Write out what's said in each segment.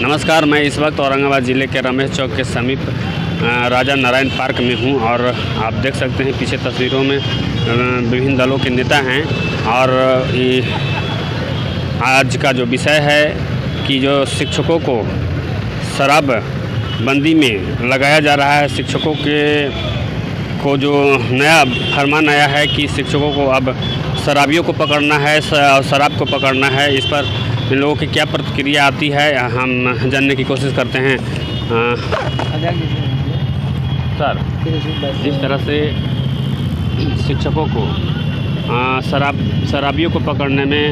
नमस्कार, मैं इस वक्त औरंगाबाद ज़िले के रमेश चौक के समीप राजा नारायण पार्क में हूं और आप देख सकते हैं पीछे तस्वीरों में विभिन्न दलों के नेता हैं। और आज का जो विषय है कि जो शिक्षकों को शराबबंदी में लगाया जा रहा है, शिक्षकों को जो नया फरमान आया है कि शिक्षकों को अब शराबियों को पकड़ना है और शराब को पकड़ना है, इस पर इन लोगों की क्या प्रतिक्रिया आती है हम जानने की कोशिश करते हैं। सर, जिस तरह से शिक्षकों को शराबियों को पकड़ने में,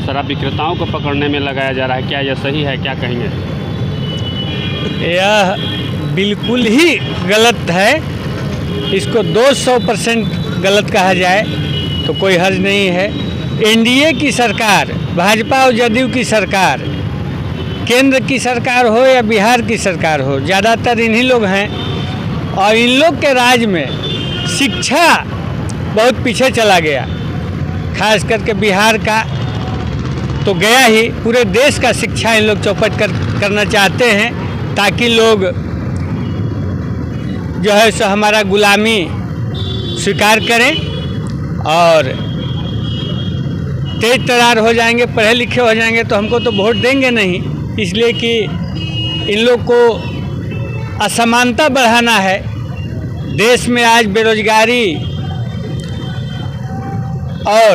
शराब विक्रेताओं को पकड़ने में लगाया जा रहा है, क्या यह सही है? क्या कहेंगे? यह बिल्कुल ही गलत है। इसको 200% गलत कहा जाए तो कोई हर्ज नहीं है। एनडीए की सरकार, भाजपा और जदयू की सरकार, केंद्र की सरकार हो या बिहार की सरकार हो, ज़्यादातर इन्हीं लोग हैं। और इन लोग के राज में शिक्षा बहुत पीछे चला गया, खास करके बिहार का तो गया ही, पूरे देश का शिक्षा इन लोग चौपट करना चाहते हैं ताकि लोग जो है सो हमारा गुलामी स्वीकार करें और तेज तरार हो जाएंगे, पढ़े लिखे हो जाएंगे तो हमको तो वोट देंगे नहीं। इसलिए कि इन लोग को असमानता बढ़ाना है। देश में आज बेरोजगारी और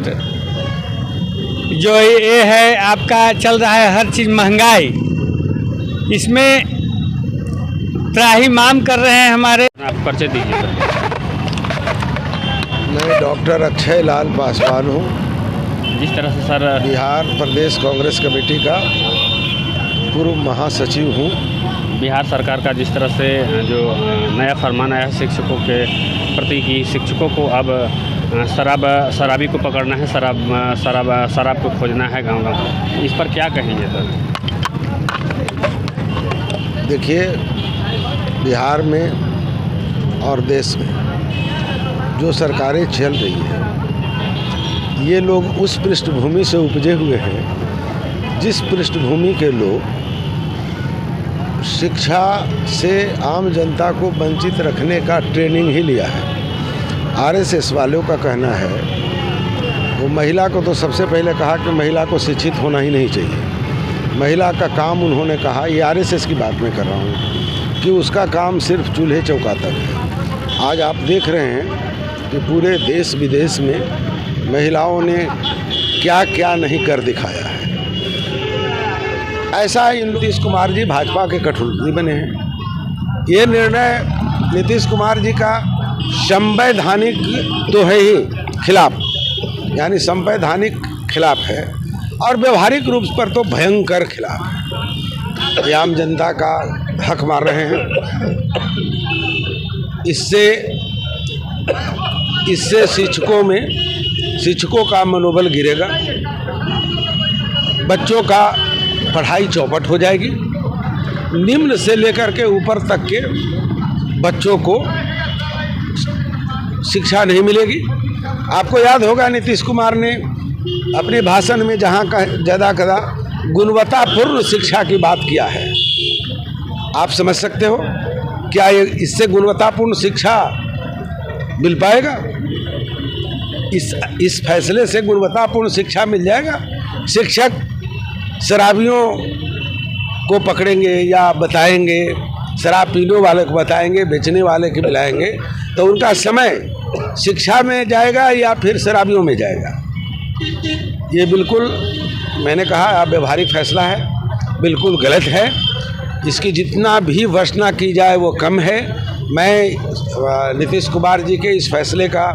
जो ये है आपका चल रहा है हर चीज़ महंगाई, इसमें त्राहिमाम कर रहे हैं हमारे। आप परिचय दीजिए सर। मैं डॉक्टर अक्षय लाल पासवान हूँ। जिस तरह से सर बिहार प्रदेश कांग्रेस कमेटी का पूर्व महासचिव हूँ। बिहार सरकार का जिस तरह से जो नया फरमान आया है शिक्षकों के प्रति कि शिक्षकों को अब शराबी को पकड़ना है, शराब को खोजना है गांव-गांव, इस पर क्या कहेंगे सर? देखिए, बिहार में और देश में जो सरकारें चल रही हैं, ये लोग उस पृष्ठभूमि से उपजे हुए हैं जिस पृष्ठभूमि के लोग शिक्षा से आम जनता को वंचित रखने का ट्रेनिंग ही लिया है। आरएसएस वालों का कहना है, वो महिला को तो सबसे पहले कहा कि महिला को शिक्षित होना ही नहीं चाहिए। महिला का काम उन्होंने कहा, ये आरएसएस की बात मैं कर रहा हूँ, कि उसका काम सिर्फ चूल्हे चौका तक है। आज आप देख रहे हैं कि पूरे देश विदेश में महिलाओं ने क्या क्या नहीं कर दिखाया है। ऐसा ही नीतीश कुमार जी भाजपा के कठपुतली बने हैं। ये निर्णय नीतीश कुमार जी का संवैधानिक तो है ही खिलाफ, यानी संवैधानिक खिलाफ है और व्यवहारिक रूप पर तो भयंकर खिलाफ है। ये आम जनता का हक मार रहे हैं। इससे शिक्षकों का मनोबल गिरेगा, बच्चों का पढ़ाई चौपट हो जाएगी, निम्न से लेकर के ऊपर तक के बच्चों को शिक्षा नहीं मिलेगी। आपको याद होगा नीतीश कुमार ने अपने भाषण में जहाँ का ज़्यादा गुणवत्तापूर्ण शिक्षा की बात किया है। आप समझ सकते हो क्या इससे गुणवत्तापूर्ण शिक्षा मिल पाएगा? इस फैसले से गुणवत्तापूर्ण शिक्षा मिल जाएगा? शिक्षक शराबियों को पकड़ेंगे या बताएंगे, शराब पीने वाले को बताएंगे, बेचने वाले को बुलाएंगे, तो उनका समय शिक्षा में जाएगा या फिर शराबियों में जाएगा? ये बिल्कुल, मैंने कहा, व्यवहारिक फैसला है, बिल्कुल गलत है। इसकी जितना भी भर्त्सना की जाए वो कम है। मैं नीतीश कुमार जी के इस फैसले का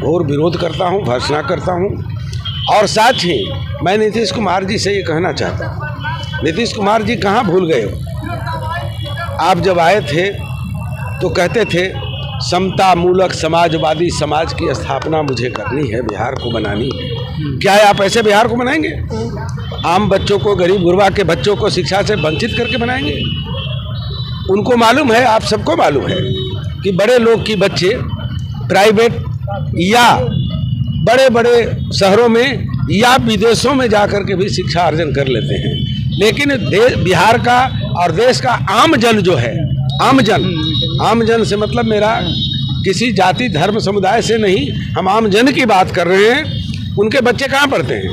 घोर विरोध करता हूँ, भर्त्सना करता हूँ। और साथ ही मैं नीतीश कुमार जी से ये कहना चाहता हूँ, नीतीश कुमार जी कहाँ भूल गए हो? आप जब आए थे तो कहते थे समता मूलक समाजवादी समाज की स्थापना मुझे करनी है, बिहार को बनानी है। क्या है, आप ऐसे बिहार को बनाएंगे? आम बच्चों को, गरीब गुरबा के बच्चों को शिक्षा से वंचित करके बनाएंगे? उनको मालूम है, आप सबको मालूम है कि बड़े लोग की बच्चे प्राइवेट या बड़े बड़े शहरों में या विदेशों में जाकर के भी शिक्षा अर्जन कर लेते हैं, लेकिन बिहार का और देश का आम जन जो है, आम जन से मतलब मेरा किसी जाति धर्म समुदाय से नहीं, हम आम जन की बात कर रहे हैं। उनके बच्चे कहाँ पढ़ते हैं?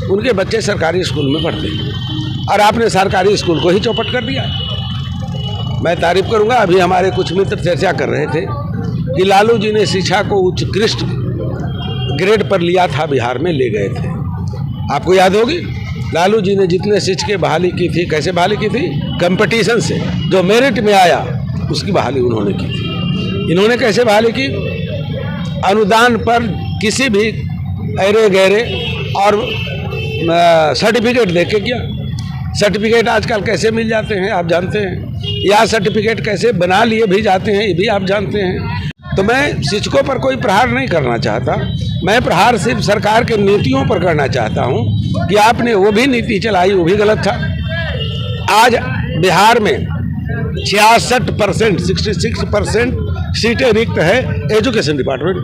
उनके बच्चे सरकारी स्कूल में पढ़ते हैं और आपने सरकारी स्कूल को ही चौपट कर दिया। मैं तारीफ करूंगा, अभी हमारे कुछ मित्र चर्चा कर रहे थे कि लालू जी ने शिक्षा को उत्कृष्ट ग्रेड पर लिया था, बिहार में ले गए थे। आपको याद होगी लालू जी ने जितने शिक्षक बहाली की थी, कैसे बहाली की थी? कंपटीशन से, जो मेरिट में आया उसकी बहाली उन्होंने की थी। इन्होंने कैसे बहाली की? अनुदान पर किसी भी ऐरे गहरे और सर्टिफिकेट दे के किया। सर्टिफिकेट आजकल कैसे मिल जाते हैं आप जानते हैं, या सर्टिफिकेट कैसे बना लिए भी जाते हैं ये भी आप जानते हैं। तो मैं शिक्षकों पर कोई प्रहार नहीं करना चाहता, मैं प्रहार सिर्फ सरकार के नीतियों पर करना चाहता हूं कि आपने वो भी नीति चलाई, वो भी गलत था। आज बिहार में 66%, 66% सीटें रिक्त है एजुकेशन डिपार्टमेंट,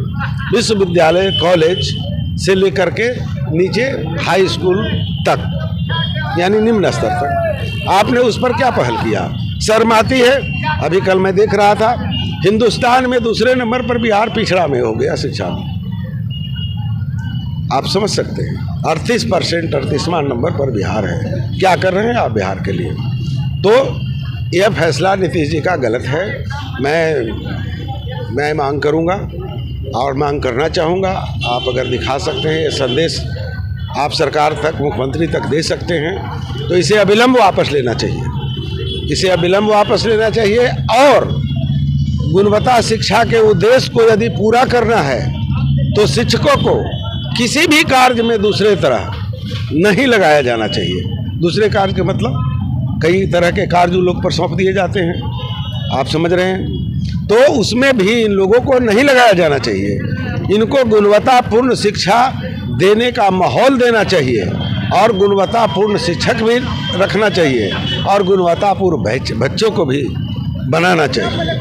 विश्वविद्यालय कॉलेज से लेकर के नीचे हाई स्कूल तक, यानी निम्न स्तर तक। आपने उस पर क्या पहल किया? शर्म आती है। अभी कल मैं देख रहा था हिंदुस्तान में दूसरे नंबर पर बिहार पिछड़ा में हो गया शिक्षा में। आप समझ सकते हैं 38%, 38वां नंबर पर बिहार है। क्या कर रहे हैं आप बिहार के लिए? तो यह फैसला नीतीश जी का गलत है। मैं मांग करूंगा और मांग करना चाहूँगा, आप अगर दिखा सकते हैं ये संदेश आप सरकार तक, मुख्यमंत्री तक दे सकते हैं तो इसे अविलंब वापस लेना चाहिए, इसे अविलंब वापस लेना चाहिए। और गुणवत्ता शिक्षा के उद्देश्य को यदि पूरा करना है तो शिक्षकों को किसी भी कार्य में दूसरे तरह नहीं लगाया जाना चाहिए। दूसरे कार्य के मतलब कई तरह के कार्य लोग पर सौंप दिए जाते हैं, आप समझ रहे हैं, तो उसमें भी इन लोगों को नहीं लगाया जाना चाहिए। इनको गुणवत्तापूर्ण शिक्षा देने का माहौल देना चाहिए और गुणवत्तापूर्ण शिक्षक भी रखना चाहिए और गुणवत्तापूर्ण बच्चों को भी बनाना चाहिए।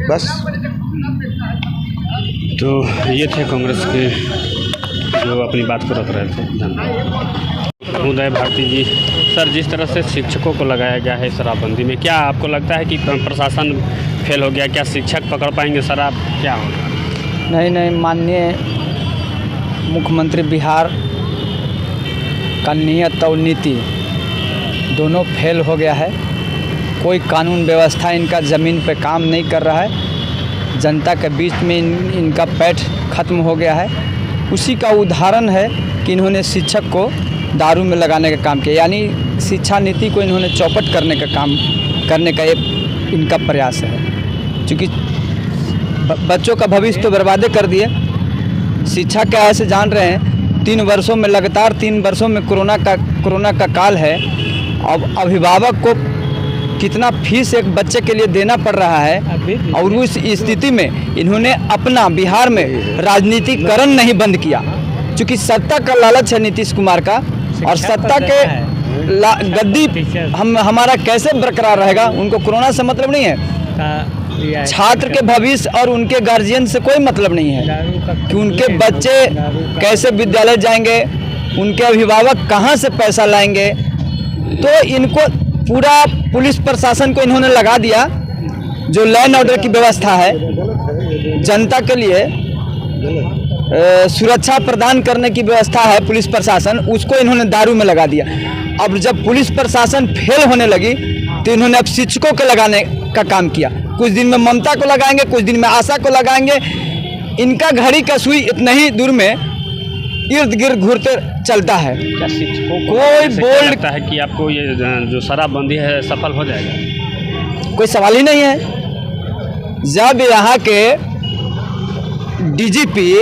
बस। तो ये थे कांग्रेस के जो अपनी बात को रख रहे थे। धन्यवाद। उदय भारती जी, सर जिस तरह से शिक्षकों को लगाया गया है शराबबंदी में, क्या आपको लगता है कि प्रशासन फेल हो गया? क्या शिक्षक पकड़ पाएंगे शराब? क्या होगा? नहीं, माननीय मुख्यमंत्री बिहार का नियत और नीति दोनों फेल हो गया है। कोई कानून व्यवस्था इनका ज़मीन पे काम नहीं कर रहा है। जनता के बीच में इनका पैठ खत्म हो गया है। उसी का उदाहरण है कि इन्होंने शिक्षक को दारू में लगाने का काम किया, यानी शिक्षा नीति को इन्होंने चौपट करने का एक इनका प्रयास है। क्योंकि बच्चों का भविष्य तो बर्बादे कर दिए। शिक्षा क्या है से जान रहे हैं, 3 वर्षों में लगातार 3 वर्षों में कोरोना का काल है। अब अभिभावक को कितना फीस एक बच्चे के लिए देना पड़ रहा है, और उस स्थिति में इन्होंने अपना बिहार में राजनीतिकरण नहीं बंद किया। क्योंकि सत्ता का लालच है नीतीश कुमार का, और सत्ता के गद्दी हमारा कैसे बरकरार रहेगा, उनको कोरोना से मतलब नहीं है। छात्र के भविष्य और उनके गार्जियन से कोई मतलब नहीं है कि उनके बच्चे कैसे विद्यालय जाएंगे, उनके अभिभावक कहाँ से पैसा लाएंगे। तो इनको पूरा पुलिस प्रशासन को इन्होंने लगा दिया। जो लैंड ऑर्डर की व्यवस्था है, जनता के लिए सुरक्षा प्रदान करने की व्यवस्था है पुलिस प्रशासन, उसको इन्होंने दारू में लगा दिया। अब जब पुलिस प्रशासन फेल होने लगी तो इन्होंने अब शिक्षकों को लगाने का काम किया। कुछ दिन में ममता को लगाएंगे, कुछ दिन में आशा को लगाएंगे। इनका घड़ी का सुई इतने ही दूर में इर्द गिर्द घूरते चलता है। क्या शिक्षकों को कोई बोल लगता है कि आपको ये जो शराबबंदी है सफल हो जाएगा? कोई सवाल ही नहीं है। जब यहाँ के डीजीपी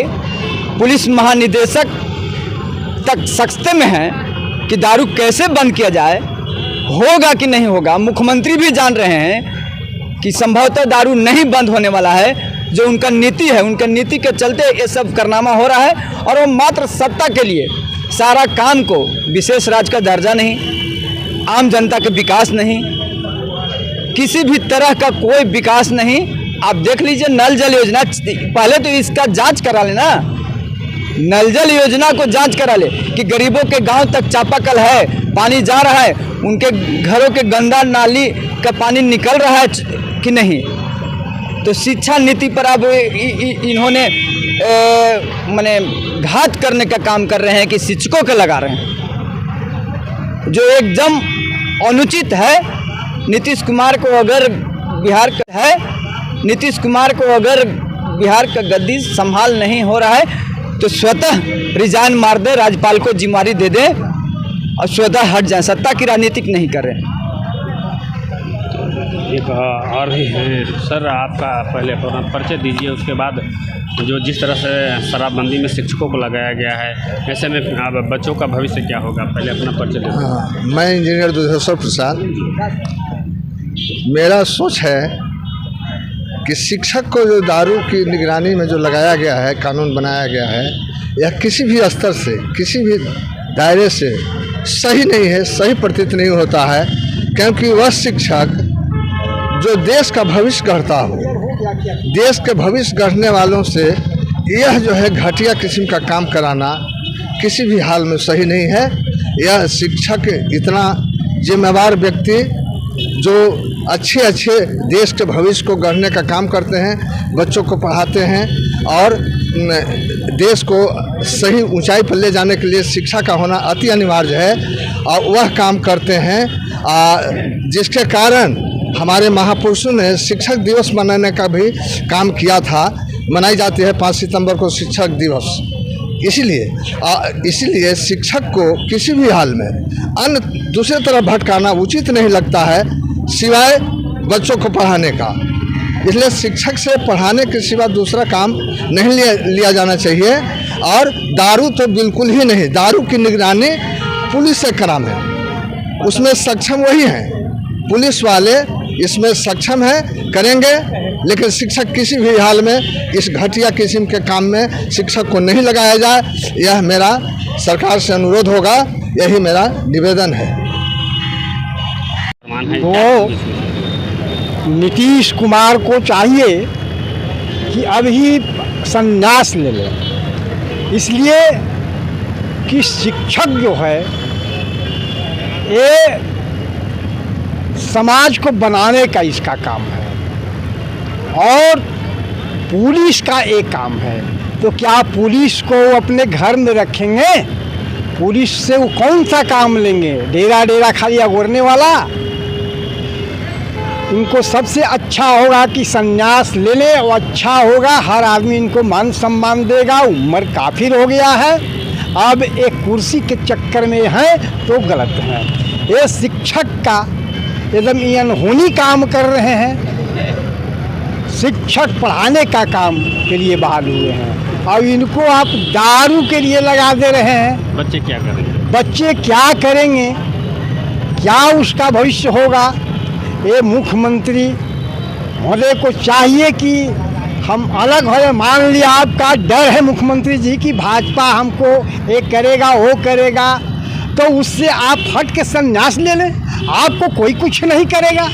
पुलिस महानिदेशक तक सख्ते में है कि दारू कैसे बंद किया जाए, होगा कि नहीं होगा। मुख्यमंत्री भी जान रहे हैं कि संभवतः दारू नहीं बंद होने वाला है। जो उनका नीति है, उनका नीति के चलते ये सब कारनामा हो रहा है। और वो मात्र सत्ता के लिए सारा काम को, विशेष राज्य का दर्जा नहीं, आम जनता के विकास नहीं, किसी भी तरह का कोई विकास नहीं। आप देख लीजिए नल जल योजना, पहले तो इसका जांच करा लेना। नल जल योजना को जांच करा ले कि गरीबों के गांव तक चापाकल है, पानी जा रहा है, उनके घरों के गंदा नाली का पानी निकल रहा है कि नहीं। तो शिक्षा नीति पर अब इन्होंने माने घात करने का काम कर रहे हैं कि शिक्षकों को लगा रहे हैं, जो एकदम अनुचित है। नीतीश कुमार को अगर बिहार का गद्दी संभाल नहीं हो रहा है तो स्वतः रिजाइन मार दे, राज्यपाल को जिम्मेदारी दे दे और स्वतः हट जाए, सत्ता की राजनीतिक नहीं कर रहे। एक और भी है सर, आपका पहले अपना परिचय दीजिए, उसके बाद जो जिस तरह से शराबबंदी में शिक्षकों को लगाया गया है, ऐसे में अब बच्चों का भविष्य क्या होगा, पहले अपना परिचय दीजिए। हाँ, मैं इंजीनियर दुधेश्वर प्रसाद। मेरा सोच है कि शिक्षक को जो दारू की निगरानी में जो लगाया गया है, कानून बनाया गया है, यह किसी भी स्तर से, किसी भी दायरे से सही नहीं है, सही प्रतीत नहीं होता है, क्योंकि वह शिक्षक जो देश का भविष्य गढ़ता हो, देश के भविष्य गढ़ने वालों से यह जो है घटिया किस्म का काम कराना किसी भी हाल में सही नहीं है। यह शिक्षक इतना जिम्मेवार व्यक्ति जो अच्छे देश के भविष्य को गढ़ने का काम करते हैं, बच्चों को पढ़ाते हैं और देश को सही ऊंचाई पर ले जाने के लिए शिक्षा का होना अति अनिवार्य है, और वह काम करते हैं जिसके कारण हमारे महापुरुषों ने शिक्षक दिवस मनाने का भी काम किया था। मनाई जाती है 5 सितंबर को शिक्षक दिवस। इसीलिए शिक्षक को किसी भी हाल में अन्य दूसरे तरफ भटकाना उचित नहीं लगता है, सिवाय बच्चों को पढ़ाने का। इसलिए शिक्षक से पढ़ाने के सिवा दूसरा काम नहीं लिया जाना चाहिए। और दारू तो बिल्कुल ही नहीं, दारू की निगरानी पुलिस से कराना है, उसमें सक्षम वही हैं, पुलिस वाले इसमें सक्षम है, करेंगे। लेकिन शिक्षक किसी भी हाल में इस घटिया किस्म के काम में शिक्षक को नहीं लगाया जाए, यह मेरा सरकार से अनुरोध होगा, यही मेरा निवेदन है। तो नीतीश कुमार को चाहिए कि अभी संन्यास ले ले, इसलिए कि शिक्षक जो है ये समाज को बनाने का इसका काम है और पुलिस का एक काम है। तो क्या पुलिस को अपने घर में रखेंगे? पुलिस से वो कौन सा काम लेंगे? डेरा खाली अगोरने वाला। इनको सबसे अच्छा होगा कि संन्यास ले ले, और अच्छा होगा, हर आदमी इनको मान सम्मान देगा। उम्र काफ़ी हो गया है, अब एक कुर्सी के चक्कर में है तो गलत है। ये शिक्षक का एकदम अनहोनी काम कर रहे हैं। शिक्षक पढ़ाने का काम के लिए बहाल हुए हैं और इनको आप दारू के लिए लगा दे रहे हैं। बच्चे क्या करेंगे? बच्चे क्या करेंगे? क्या उसका भविष्य होगा? ये मुख्यमंत्री महोदय को चाहिए कि हम अलग हो। मान लिया आपका डर है मुख्यमंत्री जी की भाजपा हमको एक करेगा वो करेगा, तो उससे आप हट के संन्यास ले लें, आपको कोई कुछ नहीं करेगा।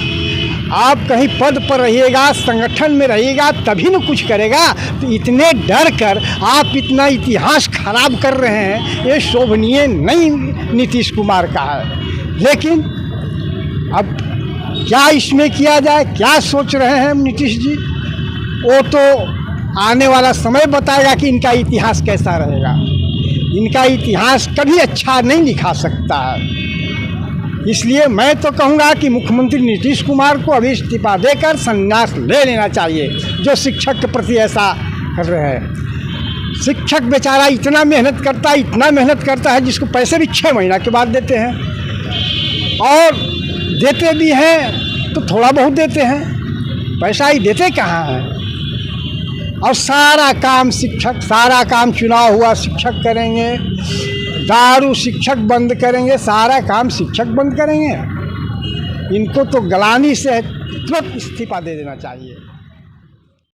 आप कहीं पद पर रहिएगा, संगठन में रहिएगा, तभी न कुछ करेगा। तो इतने डर कर आप इतना इतिहास खराब कर रहे हैं, ये शोभनीय नहीं नीतीश कुमार का है। लेकिन अब क्या इसमें किया जाए, क्या सोच रहे हैं नीतीश जी, वो तो आने वाला समय बताएगा कि इनका इतिहास कैसा रहेगा। इनका इतिहास कभी अच्छा नहीं लिखा सकता है। इसलिए मैं तो कहूँगा कि मुख्यमंत्री नीतीश कुमार को अभी इस्तीफा देकर संन्यास ले लेना चाहिए, जो शिक्षक के प्रति ऐसा कर रहे हैं। शिक्षक बेचारा इतना मेहनत करता है जिसको पैसे भी 6 महीना के बाद देते हैं, और देते भी हैं तो थोड़ा बहुत देते हैं, पैसा ही देते कहाँ हैं। और सारा काम चुनाव हुआ शिक्षक करेंगे, दारू शिक्षक बंद करेंगे, सारा काम शिक्षक बंद करेंगे। इनको तो गलानी से तुरंत इस्तीफा दे देना चाहिए।